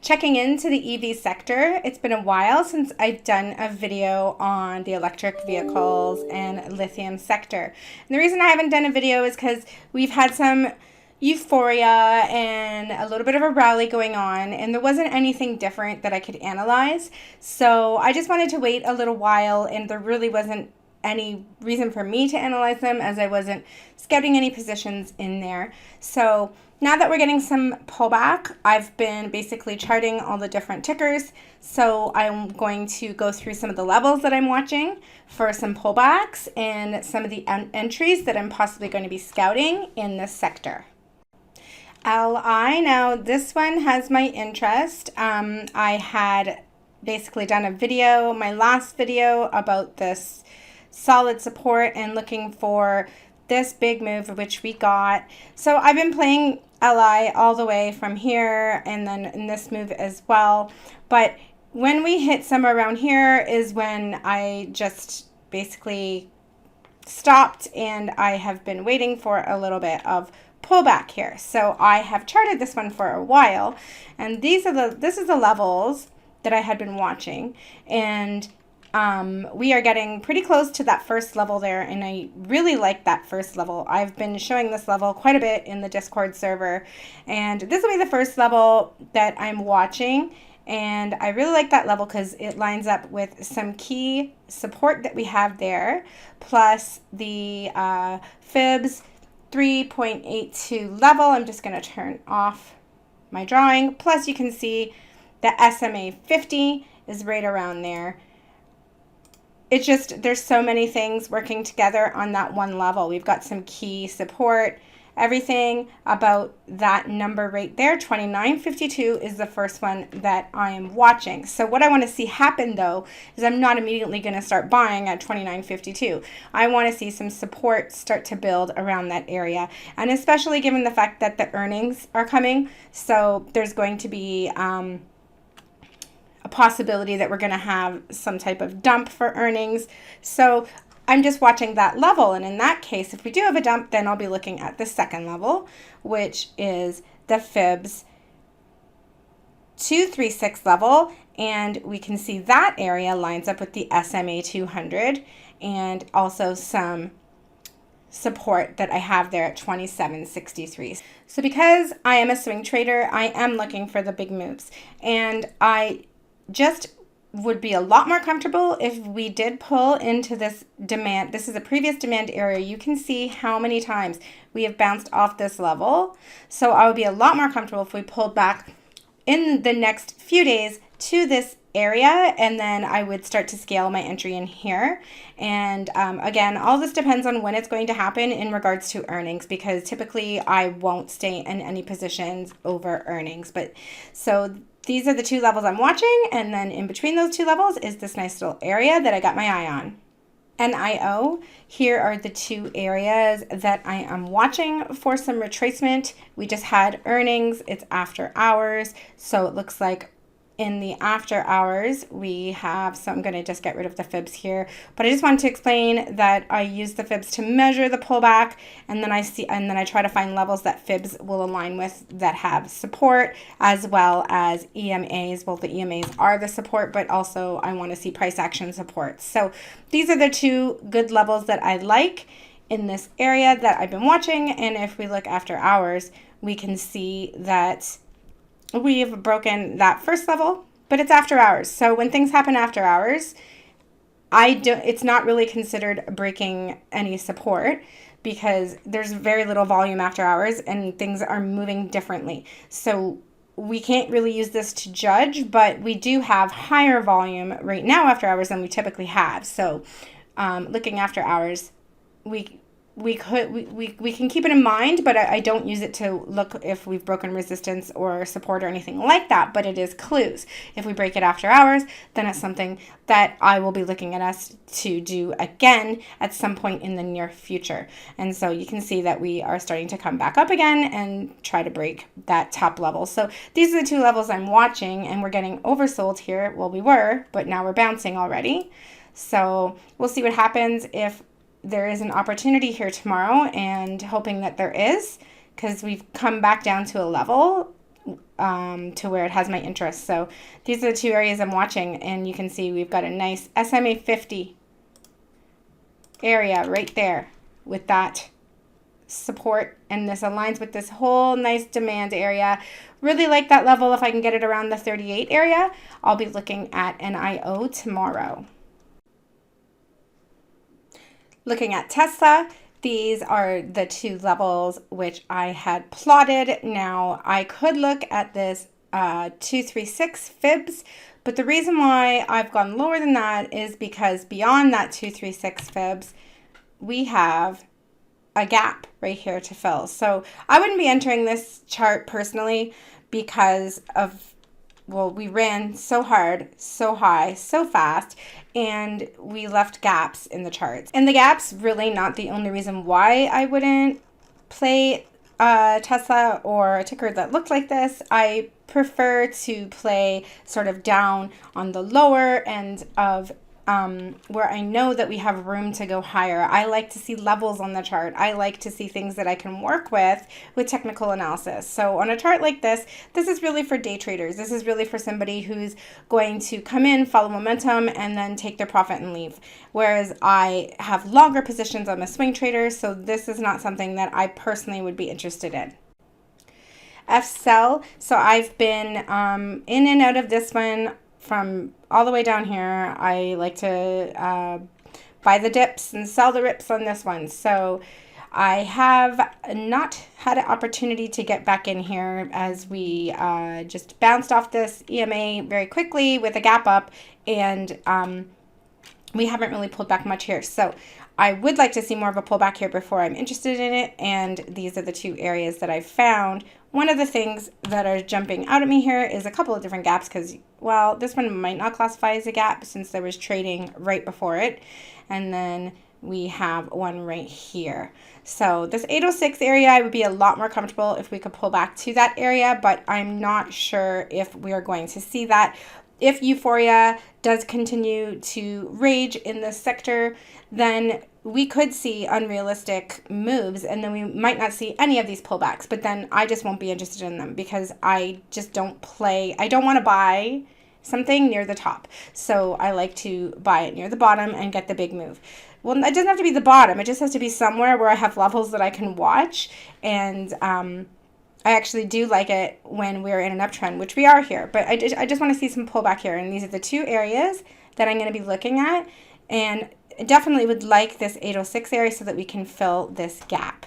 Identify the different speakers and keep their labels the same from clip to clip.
Speaker 1: checking into the EV sector. It's been a while since I've done a video on the electric vehicles and lithium sector. And the reason I haven't done a video is because we've had some euphoria and a little bit of a rally going on, and there wasn't anything different that I could analyze. So I just wanted to wait a little while, and there really wasn't any reason for me to analyze them as I wasn't scouting any positions in there. So now that we're getting some pullback, I've been basically charting all the different tickers. So I'm going to go through some of the levels that I'm watching for some pullbacks and some of the entries that I'm possibly going to be scouting in this sector. LI, now this one has my interest. I had basically done a video, my last video, about this solid support and looking for this big move which we got. So I've been playing LI all the way from here and then in this move as well. But when we hit somewhere around here is when I just basically stopped, and I have been waiting for a little bit of pullback here. So I have charted this one for a while, and this is the levels that I had been watching, and we are getting pretty close to that first level there, and I really like that first level. I've been showing this level quite a bit in the Discord server, and this will be the first level that I'm watching, and I really like that level because it lines up with some key support that we have there, plus the fibs 3.82 level. I'm just going to turn off my drawing, plus you can see the SMA 50 is right around there. It's just, there's so many things working together on that one level. We've got some key support. Everything about that number right there, 29.52, is the first one that I am watching. So what I want to see happen, though, is I'm not immediately going to start buying at 29.52. I want to see some support start to build around that area, and especially given the fact that the earnings are coming. So there's going to be a possibility that we're going to have some type of dump for earnings. So I'm just watching that level, and in that case, if we do have a dump, then I'll be looking at the second level, which is the fibs 236 level, and we can see that area lines up with the SMA 200 and also some support that I have there at 27.63. So because I am a swing trader, I am looking for the big moves, and I just would be a lot more comfortable if we did pull into this demand. This is a previous demand area. You can see how many times we have bounced off this level. So I would be a lot more comfortable if we pulled back in the next few days to this area, and then I would start to scale my entry in here. And again, all this depends on when it's going to happen in regards to earnings, because typically I won't stay in any positions over earnings. But so these are the two levels I'm watching, and then in between those two levels is this nice little area that I got my eye on. NIO, here are the two areas that I am watching for some retracement. We just had earnings, it's after hours, so it looks like in the after hours we have, so I'm going to just get rid of the fibs here, but I just wanted to explain that I use the fibs to measure the pullback, and then I try to find levels that fibs will align with that have support, as well as EMAs. Well, the EMAs are the support, but also I want to see price action support. So these are the two good levels that I like in this area that I've been watching, and if we look after hours, we can see that we've broken that first level, but it's after hours. So when things happen after hours, it's not really considered breaking any support, because there's very little volume after hours and things are moving differently. So we can't really use this to judge, but we do have higher volume right now after hours than we typically have. So looking after hours, we can keep it in mind, but I don't use it to look if we've broken resistance or support or anything like that, but it is clues. If we break it after hours, then it's something that I will be looking at us to do again at some point in the near future. And so you can see that we are starting to come back up again and try to break that top level. So these are the two levels I'm watching, and we're getting oversold here. Well, we were, but now we're bouncing already. So we'll see what happens if there is an opportunity here tomorrow, and hoping that there is, because we've come back down to a level to where it has my interest. So these are the two areas I'm watching, and you can see we've got a nice SMA 50 area right there with that support, and this aligns with this whole nice demand area. Really like that level. If I can get it around the 38 area, I'll be looking at NIO tomorrow. Looking at Tesla, these are the two levels which I had plotted. Now I could look at this 236 fibs, but the reason why I've gone lower than that is because beyond that 236 fibs, we have a gap right here to fill. So I wouldn't be entering this chart personally because of, well, we ran so hard, so high, so fast, and we left gaps in the charts. And the gap's really not the only reason why I wouldn't play Tesla or a ticker that looked like this. I prefer to play sort of down on the lower end of where I know that we have room to go higher. I like to see levels on the chart. I like to see things that I can work with technical analysis. So on a chart like this is really for day traders. This is really for somebody who's going to come in, follow momentum, and then take their profit and leave. Whereas I have longer positions. I'm a swing trader, so this is not something that I personally would be interested in. FCEL, so I've been in and out of this one from all the way down here. I like to buy the dips and sell the rips on this one. So I have not had an opportunity to get back in here as we just bounced off this EMA very quickly with a gap up, and we haven't really pulled back much here. So I would like to see more of a pullback here before I'm interested in it, and these are the two areas that I've found. One of the things that are jumping out at me here is a couple of different gaps because, well, this one might not classify as a gap since there was trading right before it. And then we have one right here. So this 806 area, I would be a lot more comfortable if we could pull back to that area, but I'm not sure if we are going to see that. If euphoria does continue to rage in this sector, then we could see unrealistic moves, and then we might not see any of these pullbacks, but then I just won't be interested in them because I just don't play. I don't want to buy something near the top. So I like to buy it near the bottom and get the big move. Well, it doesn't have to be the bottom. It just has to be somewhere where I have levels that I can watch. And I actually do like it when we're in an uptrend, which we are here. But I just want to see some pullback here. And these are the two areas that I'm going to be looking at. And definitely would like this 806 area so that we can fill this gap.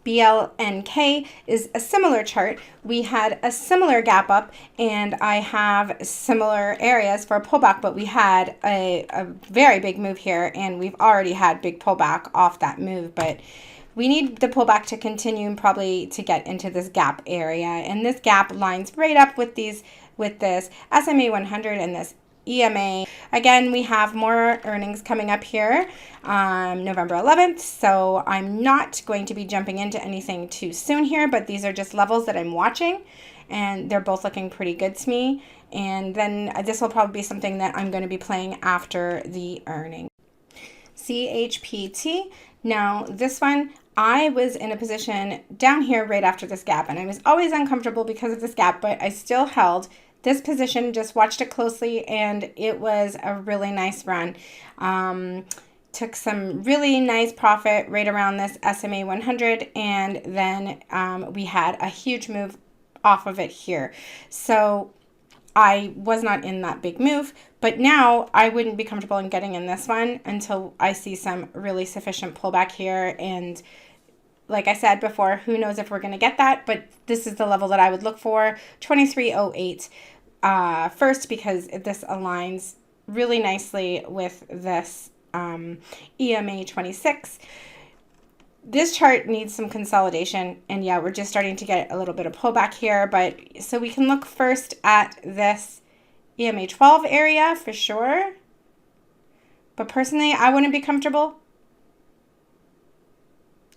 Speaker 1: BLNK is a similar chart. We had a similar gap up, and I have similar areas for a pullback, but we had a very big move here, and we've already had big pullback off that move, but we need the pullback to continue and probably to get into this gap area. And this gap lines right up with this SMA 100 and this EMA. Again, we have more earnings coming up here November 11th, so I'm not going to be jumping into anything too soon here, but these are just levels that I'm watching, and they're both looking pretty good to me. And then this will probably be something that I'm going to be playing after the earnings. CHPT. Now, this one, I was in a position down here right after this gap, and I was always uncomfortable because of this gap, but I still held this position, just watched it closely, and it was a really nice run. Took some really nice profit right around this SMA 100, and then we had a huge move off of it here. So I was not in that big move, but now I wouldn't be comfortable in getting in this one until I see some really sufficient pullback here. And like I said before, who knows if we're going to get that, but this is the level that I would look for, 2308 first, because this aligns really nicely with this EMA 26. This chart needs some consolidation, and yeah, we're just starting to get a little bit of pullback here, but so we can look first at this EMA 12 area for sure, but personally, I wouldn't be comfortable.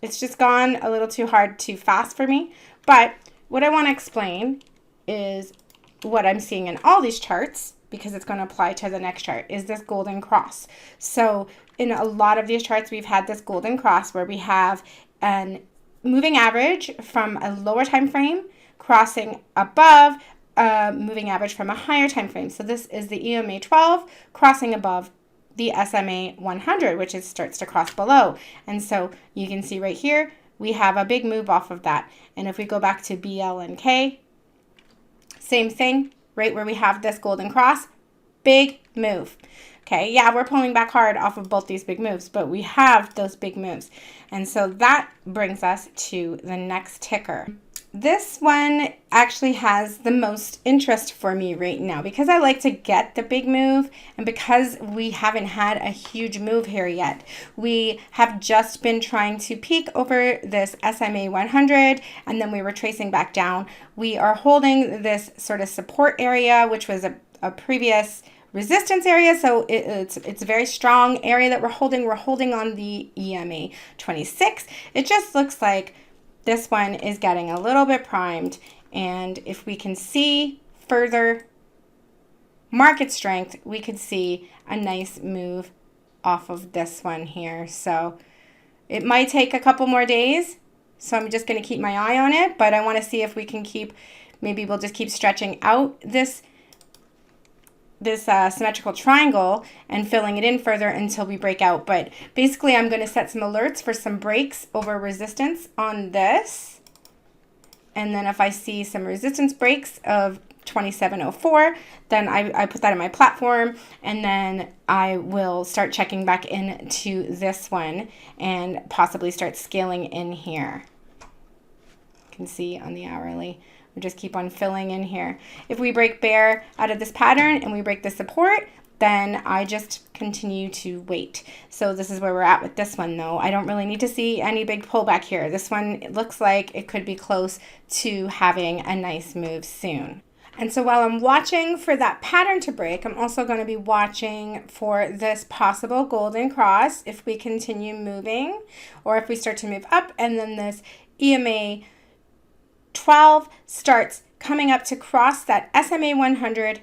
Speaker 1: It's just gone a little too hard, too fast for me. But what I want to explain is what I'm seeing in all these charts, because it's going to apply to the next chart, is this golden cross. So in a lot of these charts, we've had this golden cross where we have an moving average from a lower time frame crossing above moving average from a higher time frame. So this is the EMA 12 crossing above the SMA 100, which starts to cross below. And so you can see right here, we have a big move off of that. And if we go back to BLNK, same thing, right where we have this golden cross, big move. Okay, yeah, we're pulling back hard off of both these big moves, but we have those big moves. And so that brings us to the next ticker. This one actually has the most interest for me right now because I like to get the big move, and because we haven't had a huge move here yet. We have just been trying to peak over this SMA 100, and then we were tracing back down. We are holding this sort of support area, which was a previous resistance area, so it's a very strong area that we're holding. We're holding on the EMA 26. It just looks like this one is getting a little bit primed, and if we can see further market strength, we could see a nice move off of this one here. So it might take a couple more days, so I'm just going to keep my eye on it, but I want to see if we can maybe we'll just keep stretching out this symmetrical triangle and filling it in further until we break out. But basically, I'm going to set some alerts for some breaks over resistance on this. And then if I see some resistance breaks of 2704, then I put that in my platform, and then I will start checking back into this one and possibly start scaling in here. You can see on the hourly. We just keep on filling in here. If we break bear out of this pattern and we break the support, then I just continue to wait. So this is where we're at with this one though. I don't really need to see any big pullback here. This one, it looks like it could be close to having a nice move soon. And so while I'm watching for that pattern to break, I'm also going to be watching for this possible golden cross if we continue moving, or if we start to move up and then this EMA 12 starts coming up to cross that SMA 100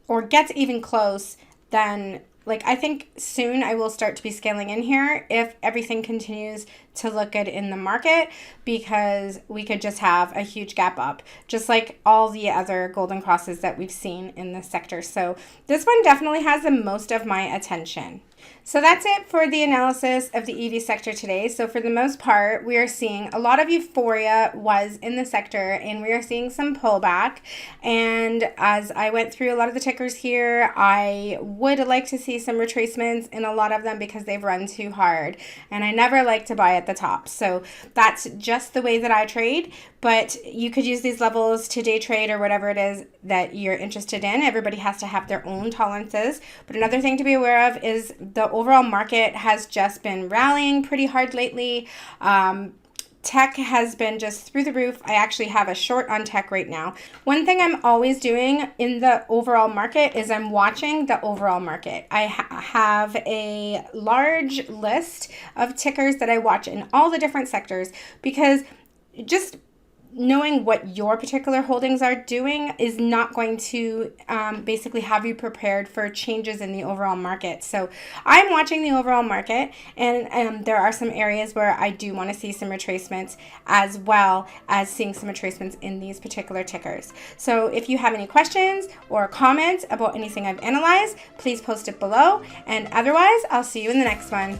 Speaker 1: or gets even close, then I think soon I will start to be scaling in here if everything continues to look good in the market, because we could just have a huge gap up, just like all the other golden crosses that we've seen in this sector. So this one definitely has the most of my attention. So that's it for the analysis of the EV sector today. So for the most part, we are seeing a lot of euphoria was in the sector, and we are seeing some pullback. And as I went through a lot of the tickers here, I would like to see some retracements in a lot of them because they've run too hard. And I never like to buy at the top. So that's just the way that I trade. But you could use these levels to day trade or whatever it is that you're interested in. Everybody has to have their own tolerances. But another thing to be aware of is the overall market has just been rallying pretty hard lately. Tech has been just through the roof. I actually have a short on tech right now. One thing I'm always doing in the overall market is I'm watching the overall market. I have a large list of tickers that I watch in all the different sectors, because just knowing what your particular holdings are doing is not going to basically have you prepared for changes in the overall market. So I'm watching the overall market, and there are some areas where I do want to see some retracements, as well as seeing some retracements in these particular tickers. So if you have any questions or comments about anything I've analyzed, please post it below, and otherwise I'll see you in the next one.